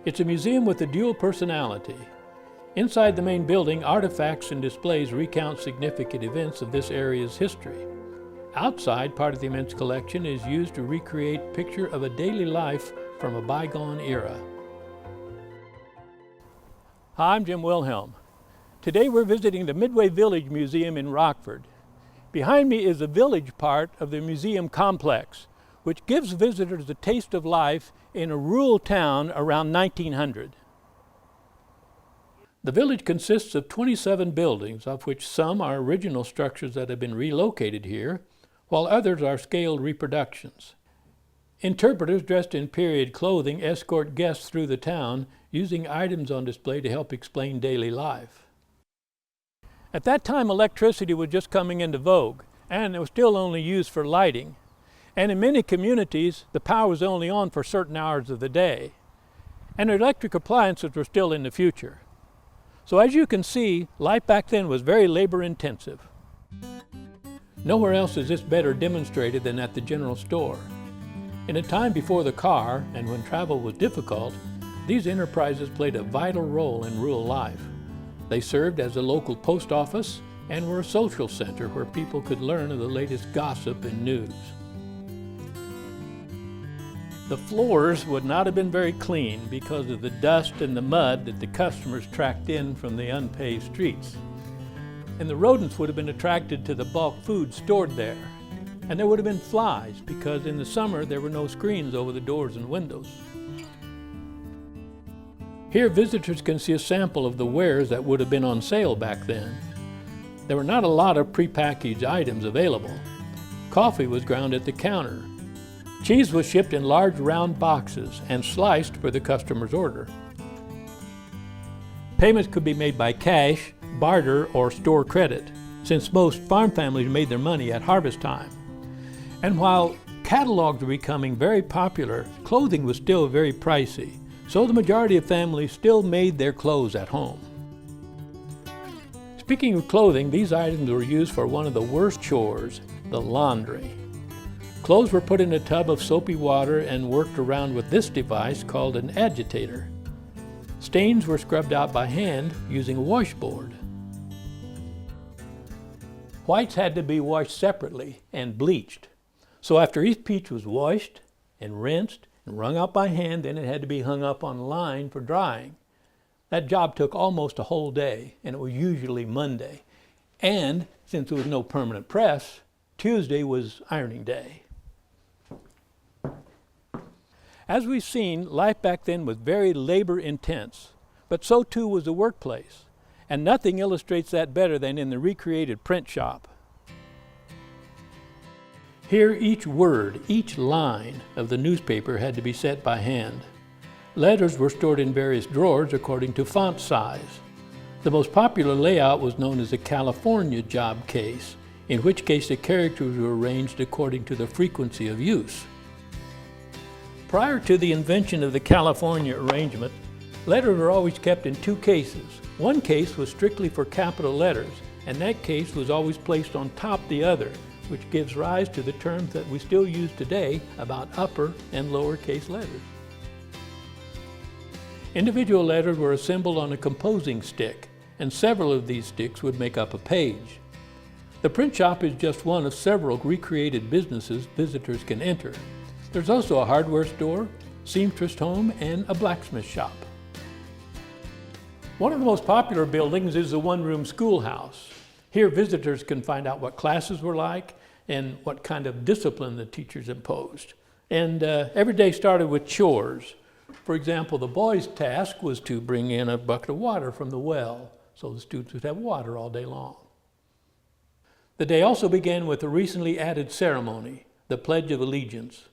It's a museum with a dual personality. Inside the main building, artifacts and displays recount significant events of this area's history. Outside, part of the immense collection is used to recreate a picture of a daily life from a bygone era. Hi, I'm Jim Wilhelm. Today we're visiting the Midway Village Museum in Rockford. Behind me is the village part of the museum complex, which gives visitors a taste of life in a rural town around 1900. The village consists of 27 buildings, of which some are original structures that have been relocated here, while others are scaled reproductions. Interpreters dressed in period clothing escort guests through the town, using items on display to help explain daily life. At that time, electricity was just coming into vogue, and it was still only used for lighting. And in many communities, the power was only on for certain hours of the day. And electric appliances were still in the future. So as you can see, life back then was very labor-intensive. Nowhere else is this better demonstrated than at the general store. In a time before the car, and when travel was difficult, these enterprises played a vital role in rural life. They served as a local post office and were a social center where people could learn of the latest gossip and news. The floors would not have been very clean because of the dust and the mud that the customers tracked in from the unpaved streets. And the rodents would have been attracted to the bulk food stored there. And there would have been flies because in the summer there were no screens over the doors and windows. Here visitors can see a sample of the wares that would have been on sale back then. There were not a lot of prepackaged items available. Coffee was ground at the counter. Cheese was shipped in large round boxes and sliced for the customer's order. Payments could be made by cash, barter, or store credit, since most farm families made their money at harvest time. And while catalogs were becoming very popular, clothing was still very pricey, so the majority of families still made their clothes at home. Speaking of clothing, these items were used for one of the worst chores, the laundry. Clothes were put in a tub of soapy water and worked around with this device called an agitator. Stains were scrubbed out by hand using a washboard. Whites had to be washed separately and bleached. So after each peach was washed and rinsed and wrung out by hand, then it had to be hung up on a line for drying. That job took almost a whole day, and it was usually Monday. And since there was no permanent press, Tuesday was ironing day. As we've seen, life back then was very labor intense, but so too was the workplace. And nothing illustrates that better than in the recreated print shop. Here each word, each line of the newspaper had to be set by hand. Letters were stored in various drawers according to font size. The most popular layout was known as the California job case, in which case the characters were arranged according to the frequency of use. Prior to the invention of the California arrangement, letters were always kept in two cases. One case was strictly for capital letters, and that case was always placed on top the other, which gives rise to the terms that we still use today about upper and lower case letters. Individual letters were assembled on a composing stick, and several of these sticks would make up a page. The print shop is just one of several recreated businesses visitors can enter. There's also a hardware store, seamstress home, and a blacksmith shop. One of the most popular buildings is the one-room schoolhouse. Here visitors can find out what classes were like and what kind of discipline the teachers imposed. And every day started with chores. For example, the boys' task was to bring in a bucket of water from the well, so the students would have water all day long. The day also began with a recently added ceremony, the Pledge of Allegiance.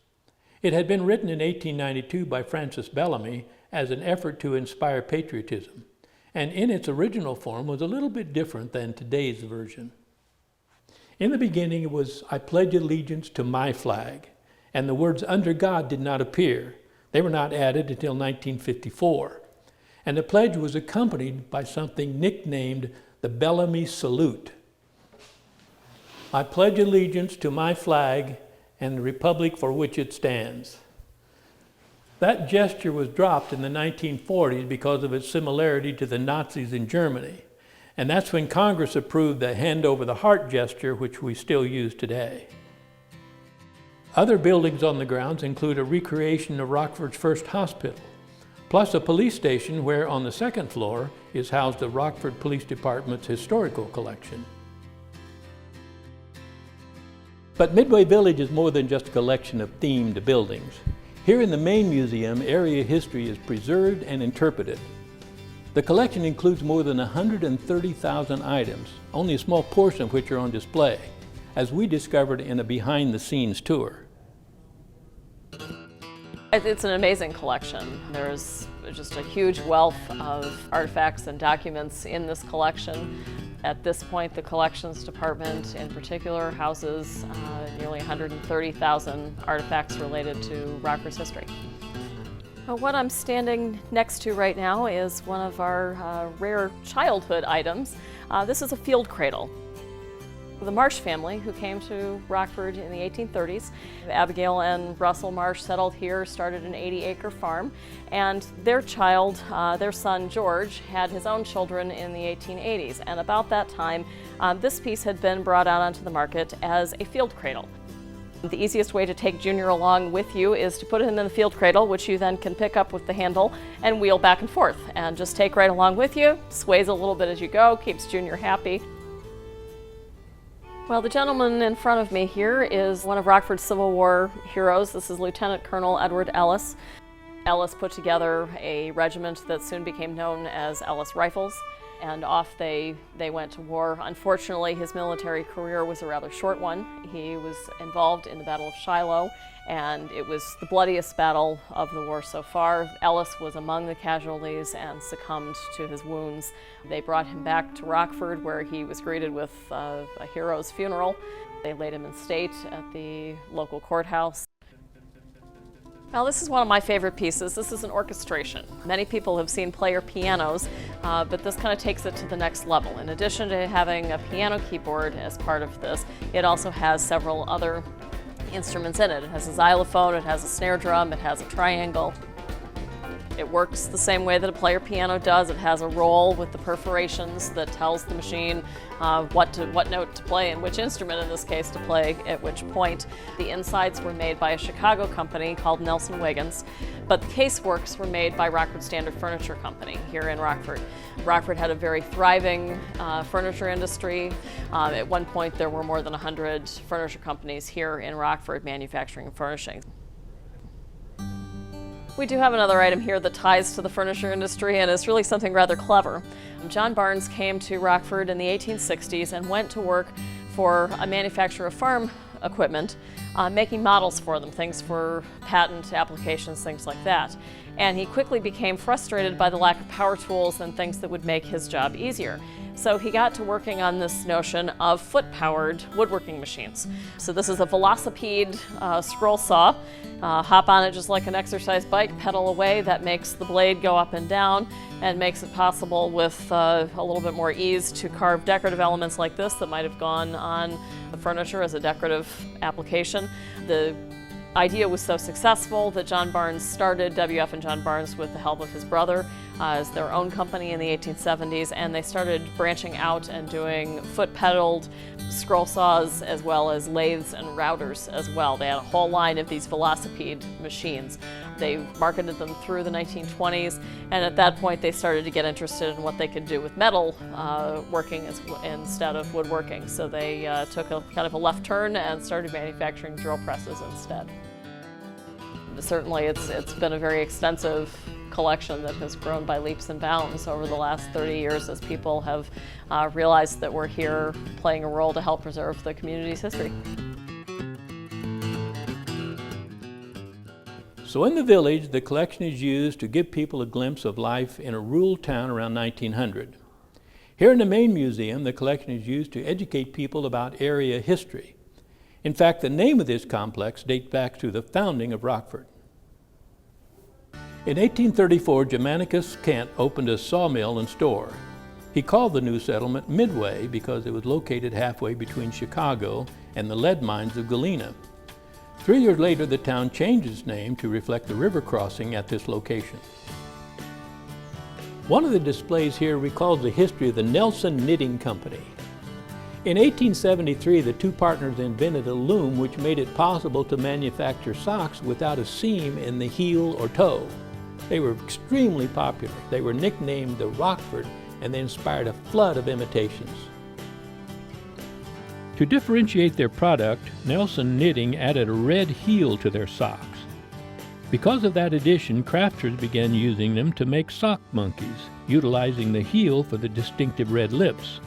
It had been written in 1892 by Francis Bellamy as an effort to inspire patriotism, and in its original form was a little bit different than today's version. In the beginning it was, "I pledge allegiance to my flag," and the words "under God" did not appear. They were not added until 1954, and the pledge was accompanied by something nicknamed the Bellamy Salute. "I pledge allegiance to my flag and the republic for which it stands." That gesture was dropped in the 1940s because of its similarity to the Nazis in Germany. And that's when Congress approved the hand over the heart gesture, which we still use today. Other buildings on the grounds include a recreation of Rockford's first hospital, plus a police station where on the second floor is housed the Rockford Police Department's historical collection. But Midway Village is more than just a collection of themed buildings. Here in the main museum, area history is preserved and interpreted. The collection includes more than 130,000 items, only a small portion of which are on display, as we discovered in a behind-the-scenes tour. It's an amazing collection. There's just a huge wealth of artifacts and documents in this collection. At this point, the collections department in particular houses nearly 130,000 artifacts related to Rockford's history. What I'm standing next to right now is one of our rare childhood items. This is a field cradle. The Marsh family, who came to Rockford in the 1830s, Abigail and Russell Marsh settled here, started an 80-acre farm, and their child, their son George, had his own children in the 1880s. And about that time, this piece had been brought out onto the market as a field cradle. The easiest way to take Junior along with you is to put him in the field cradle, which you then can pick up with the handle and wheel back and forth. And just take right along with you, sways a little bit as you go, keeps Junior happy. Well, the gentleman in front of me here is one of Rockford's Civil War heroes. This is Lieutenant Colonel Edward Ellis. Ellis put together a regiment that soon became known as Ellis Rifles, and off they went to war. Unfortunately, his military career was a rather short one. He was involved in the Battle of Shiloh, and it was the bloodiest battle of the war so far. Ellis was among the casualties and succumbed to his wounds. They brought him back to Rockford, where he was greeted with a hero's funeral. They laid him in state at the local courthouse. Now, this is one of my favorite pieces. This is an orchestration. Many people have seen player pianos, but this kind of takes it to the next level. In addition to having a piano keyboard as part of this, it also has several other instruments in it. It has a xylophone, it has a snare drum, it has a triangle. It works the same way that a player piano does. It has a roll with the perforations that tells the machine what note to play and which instrument in this case to play at which point. The insides were made by a Chicago company called Nelson Wiggins, but the caseworks were made by Rockford Standard Furniture Company here in Rockford. Rockford had a very thriving furniture industry. At one point there were more than 100 furniture companies here in Rockford manufacturing and furnishing. We do have another item here that ties to the furniture industry, and is really something rather clever. John Barnes came to Rockford in the 1860s and went to work for a manufacturer of farm equipment, making models for them, things for patent applications, things like that. And he quickly became frustrated by the lack of power tools and things that would make his job easier. So he got to working on this notion of foot-powered woodworking machines. So this is a Velocipede Scroll Saw. Hop on it just like an exercise bike, pedal away. That makes the blade go up and down and makes it possible with a little bit more ease to carve decorative elements like this that might have gone on the furniture as a decorative application. The idea was so successful that John Barnes started W.F. and John Barnes with the help of his brother as their own company in the 1870s, and they started branching out and doing foot-pedaled scroll saws as well as lathes and routers as well. They had a whole line of these Velocipede machines. They marketed them through the 1920s, and at that point they started to get interested in what they could do with metal working instead of woodworking. So they took a kind of a left turn and started manufacturing drill presses instead. Certainly it's been a very extensive collection that has grown by leaps and bounds over the last 30 years as people have realized that we're here playing a role to help preserve the community's history. So in the village, the collection is used to give people a glimpse of life in a rural town around 1900. Here in the main museum, the collection is used to educate people about area history. In fact, the name of this complex dates back to the founding of Rockford. In 1834, Germanicus Kent opened a sawmill and store. He called the new settlement Midway because it was located halfway between Chicago and the lead mines of Galena. 3 years later, the town changed its name to reflect the river crossing at this location. One of the displays here recalls the history of the Nelson Knitting Company. In 1873, the two partners invented a loom which made it possible to manufacture socks without a seam in the heel or toe. They were extremely popular. They were nicknamed the Rockford, and they inspired a flood of imitations. To differentiate their product, Nelson Knitting added a red heel to their socks. Because of that addition, crafters began using them to make sock monkeys, utilizing the heel for the distinctive red lips.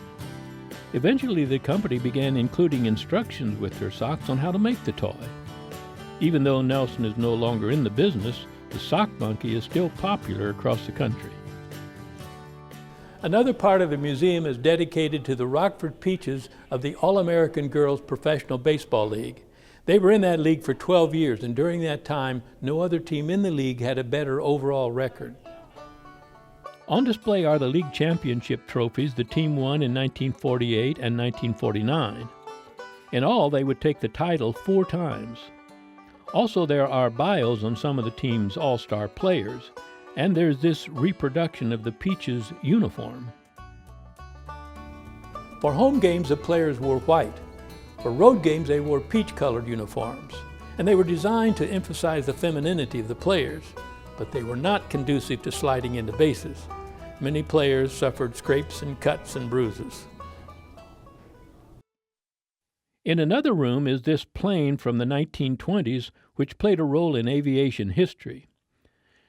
Eventually, the company began including instructions with their socks on how to make the toy. Even though Nelson is no longer in the business, the sock monkey is still popular across the country. Another part of the museum is dedicated to the Rockford Peaches of the All-American Girls Professional Baseball League. They were in that league for 12 years, and during that time, no other team in the league had a better overall record. On display are the league championship trophies the team won in 1948 and 1949. In all, they would take the title 4 times. Also, there are bios on some of the team's all-star players, and there's this reproduction of the Peaches uniform. For home games, the players wore white. For road games, they wore peach-colored uniforms, and they were designed to emphasize the femininity of the players, but they were not conducive to sliding into bases. Many players suffered scrapes and cuts and bruises. In another room is this plane from the 1920s, which played a role in aviation history.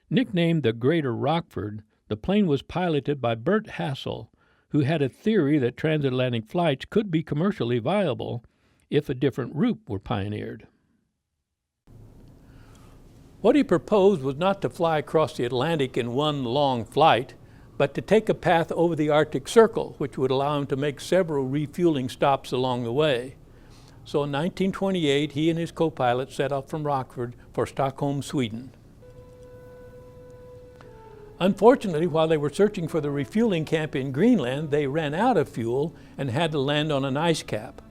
Nicknamed the Greater Rockford, the plane was piloted by Bert Hassel, who had a theory that transatlantic flights could be commercially viable if a different route were pioneered. What he proposed was not to fly across the Atlantic in one long flight, but to take a path over the Arctic Circle, which would allow him to make several refueling stops along the way. So in 1928, he and his co-pilot set off from Rockford for Stockholm, Sweden. Unfortunately, while they were searching for the refueling camp in Greenland, they ran out of fuel and had to land on an ice cap.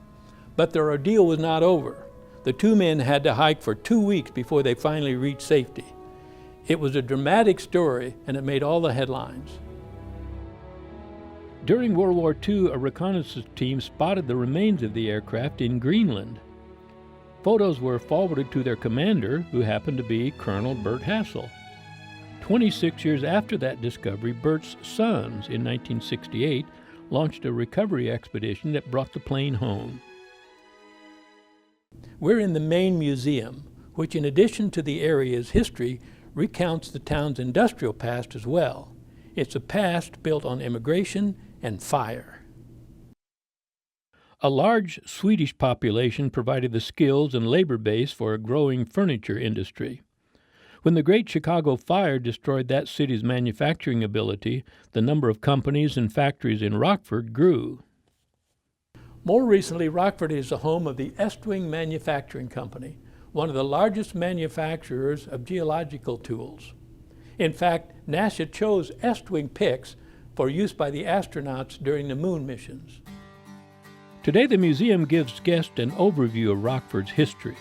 But their ordeal was not over. The two men had to hike for 2 weeks before they finally reached safety. It was a dramatic story, and it made all the headlines. During World War II, a reconnaissance team spotted the remains of the aircraft in Greenland. Photos were forwarded to their commander, who happened to be Colonel Bert Hassel. 26 years after that discovery, Bert's sons, in 1968, launched a recovery expedition that brought the plane home. We're in the main museum, which in addition to the area's history, recounts the town's industrial past as well. It's a past built on immigration and fire. A large Swedish population provided the skills and labor base for a growing furniture industry. When the Great Chicago Fire destroyed that city's manufacturing ability, the number of companies and factories in Rockford grew. More recently, Rockford is the home of the Estwing Manufacturing Company, one of the largest manufacturers of geological tools. In fact, NASA chose Estwing picks for use by the astronauts during the moon missions. Today, the museum gives guests an overview of Rockford's history,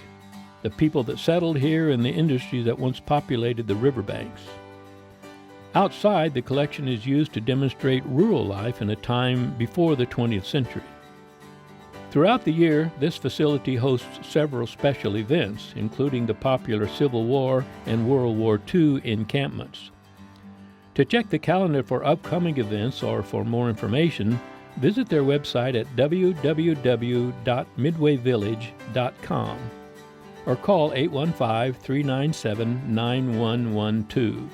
the people that settled here and the industries that once populated the riverbanks. Outside, the collection is used to demonstrate rural life in a time before the 20th century. Throughout the year, this facility hosts several special events, including the popular Civil War and World War II encampments. To check the calendar for upcoming events or for more information, visit their website at www.midwayvillage.com or call 815-397-9112.